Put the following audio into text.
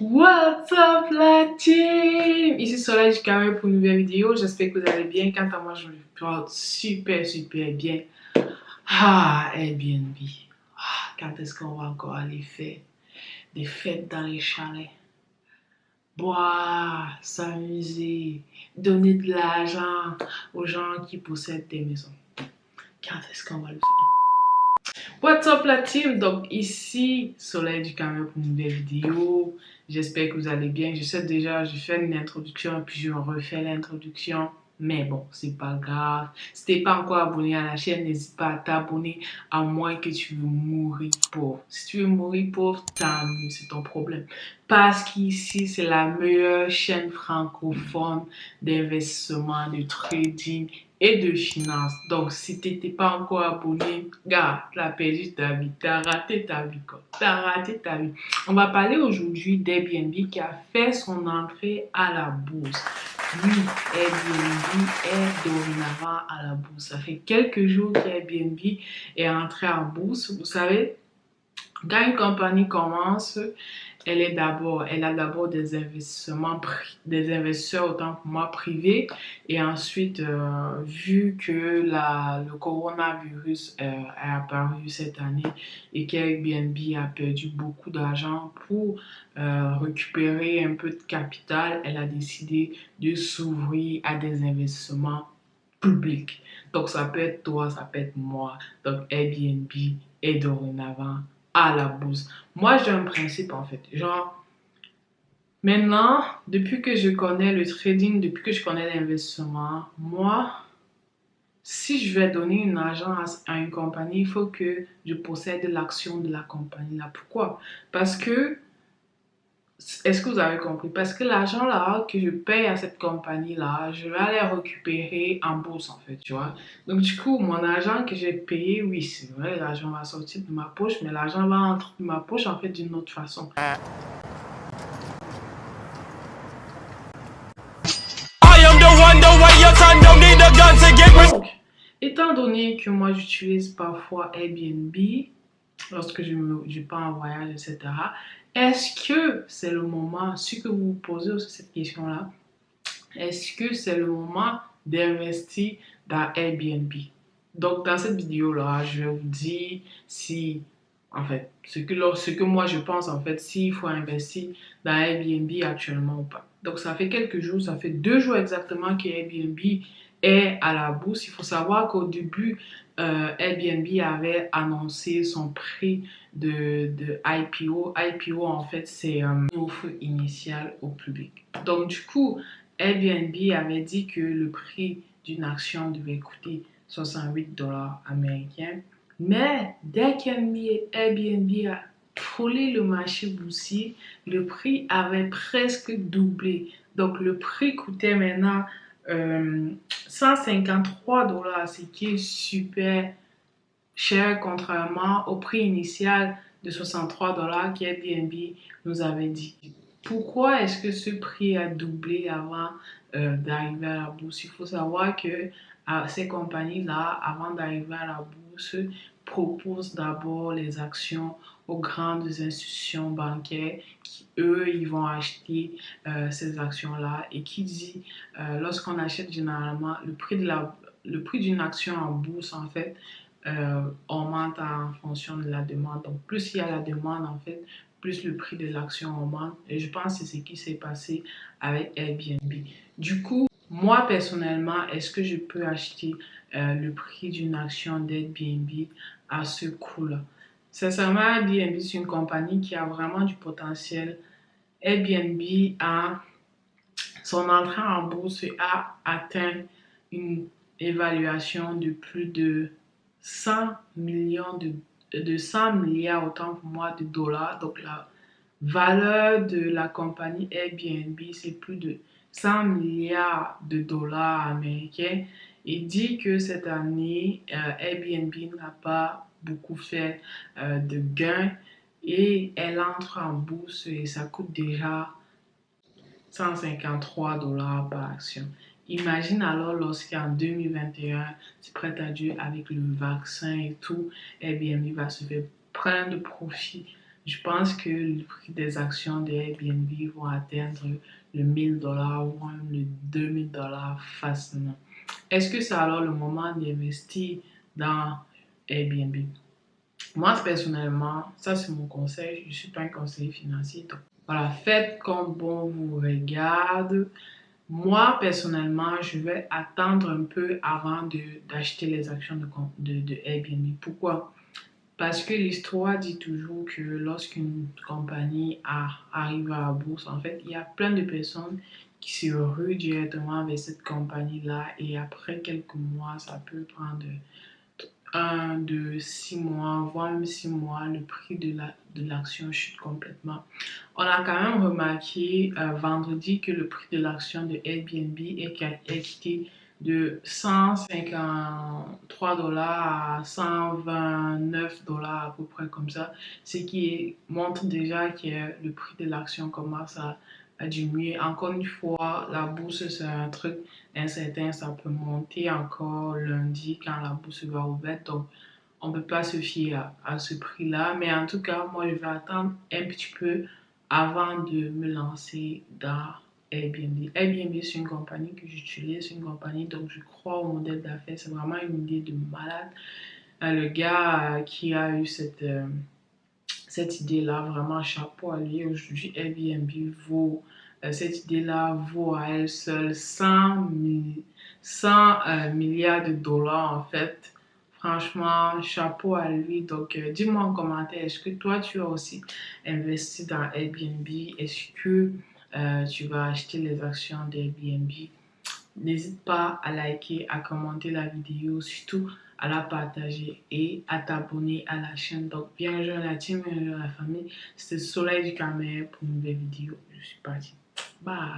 What's up la team? Ici Soleil du Carré pour une nouvelle vidéo. J'espère que vous allez bien. Quant à moi, je me porte super bien. Airbnb. Quand est-ce qu'on va encore aller faire des fêtes dans les chalets? Boire, s'amuser, donner de l'argent aux gens qui possèdent des maisons. Quand est-ce qu'on va le faire? What's up la team? Donc ici, Soleil du Carré pour une nouvelle vidéo. J'espère que vous allez bien. Je sais déjà, je fais une introduction et puis je refais l'introduction. Mais bon, c'est pas grave. Si t'es pas encore abonné à la chaîne, n'hésite pas à t'abonner à moins que tu veux mourir pauvre. Si tu veux mourir pauvre, tant mieux, c'est ton problème. Parce qu'ici, c'est la meilleure chaîne francophone d'investissement, de trading et de finance. Donc, si tu n'étais pas encore abonné, gars, tu as perdu ta vie, tu as raté ta vie, quoi. Tu as raté ta vie. On va parler aujourd'hui d'Airbnb qui a fait son entrée à la bourse. Oui, Airbnb est dorénavant à la bourse. Ça fait quelques jours qu'Airbnb est entré en bourse. Vous savez, quand une compagnie commence, elle a d'abord des investissements, des investisseurs autant que moi privés, et ensuite, vu que le coronavirus est apparu cette année et qu'Airbnb a perdu beaucoup d'argent pour récupérer un peu de capital, elle a décidé de s'ouvrir à des investissements publics. Donc ça peut être toi, ça peut être moi. Donc Airbnb est dorénavant à la bourse. Moi, j'ai un principe en fait. Genre, maintenant, depuis que je connais le trading, depuis que je connais l'investissement, moi, si je vais donner un argent à une compagnie, il faut que je possède l'action de la compagnie là. Pourquoi? Parce que est-ce que vous avez compris? Parce que l'argent là que je paye à cette compagnie là, je vais aller récupérer en bourse en fait, tu vois. Donc du coup, mon argent que j'ai payé, oui, c'est vrai, l'argent va sortir de ma poche, mais l'argent va entrer de ma poche en fait d'une autre façon. Donc, étant donné que moi j'utilise parfois Airbnb lorsque je pars en voyage, etc., est-ce que c'est le moment, si que vous vous posez aussi cette question-là, est-ce que c'est le moment d'investir dans Airbnb? Donc, dans cette vidéo-là, je vais vous dire si, en fait, ce que moi je pense, en fait, s'il faut investir dans Airbnb actuellement ou pas. Donc, ça fait quelques jours, ça fait 2 jours exactement que Airbnb est à la bourse. Il faut savoir qu'au début, Airbnb avait annoncé son prix de IPO. IPO, en fait, c'est une offre initiale au public. Donc, du coup, Airbnb avait dit que le prix d'une action devait coûter 68 dollars américains. Mais dès qu'Airbnb a frôlé le marché boursier, le prix avait presque doublé. Donc, le prix coûtait maintenant 153 dollars, ce qui est super cher contrairement au prix initial de 63 dollars qu'Airbnb nous avait dit. Pourquoi est-ce que ce prix a doublé avant d'arriver à la bourse? Il faut savoir que ces compagnies-là, avant d'arriver à la bourse, proposent d'abord les actions aux grandes institutions bancaires qui, eux, ils vont acheter ces actions-là. Et qui dit, lorsqu'on achète généralement, le prix d'une action en bourse, en fait, augmente en fonction de la demande. Donc, plus il y a la demande, en fait, plus le prix de l'action augmente. Et je pense que c'est ce qui s'est passé avec Airbnb. Du coup, moi, personnellement, est-ce que je peux acheter le prix d'une action d'Airbnb à ce coût-là? Sincèrement, Airbnb, c'est une compagnie qui a vraiment du potentiel. Airbnb a son entrée en bourse a atteint une évaluation de plus de 100 millions de 100 milliards autant pour moi de dollars. Donc la valeur de la compagnie Airbnb, c'est plus de 100 milliards de dollars américains. Il dit que cette année, Airbnb n'a pas beaucoup fait de gains et elle entre en bourse et ça coûte déjà 153 dollars par action. Imagine alors lorsqu'en 2021, c'est prêt à Dieu avec le vaccin et tout, Airbnb va se faire plein de profits Je pense que le prix des actions de Airbnb vont atteindre le 1000 $ ou même le 2000 $ facilement. Est-ce que c'est alors le moment d'investir dans Airbnb? Moi, personnellement, ça c'est mon conseil. Je ne suis pas un conseiller financier. Donc, voilà, faites comme bon vous regarde. Moi, personnellement, je vais attendre un peu avant d'acheter les actions de Airbnb. Pourquoi? Parce que l'histoire dit toujours que lorsqu'une compagnie arrive à la bourse, en fait, il y a plein de personnes qui se ruent directement vers cette compagnie-là et après quelques mois, ça peut prendre 6 mois, voire même 6 mois, le prix de l'action chute complètement. On a quand même remarqué vendredi que le prix de l'action de Airbnb est quitté de 153 $ à 129 $ à peu près comme ça, ce qui montre déjà que le prix de l'action commence à diminuer. Encore une fois, la bourse c'est un truc incertain, ça peut monter encore lundi quand la bourse va ouvrir, donc on ne peut pas se fier à ce prix-là. Mais en tout cas, moi, je vais attendre un petit peu avant de me lancer dans Airbnb. Airbnb, c'est une compagnie que j'utilise, c'est une compagnie, donc je crois au modèle d'affaires. C'est vraiment une idée de malade. Le gars qui a eu cette idée-là, vraiment chapeau à lui. Aujourd'hui, Airbnb vaut, cette idée-là vaut à elle seule 100 milliards de dollars en fait. Franchement, chapeau à lui. Donc, dis-moi en commentaire, est-ce que toi, tu as aussi investi dans Airbnb? Est-ce que tu vas acheter les actions d'Airbnb? N'hésite pas à liker, à commenter la vidéo, surtout à la partager et à t'abonner à la chaîne. Donc, viens rejoindre la team, viens rejoindre la famille. C'était Soleil du Cameroun pour une nouvelle vidéo. Je suis partie. Bye!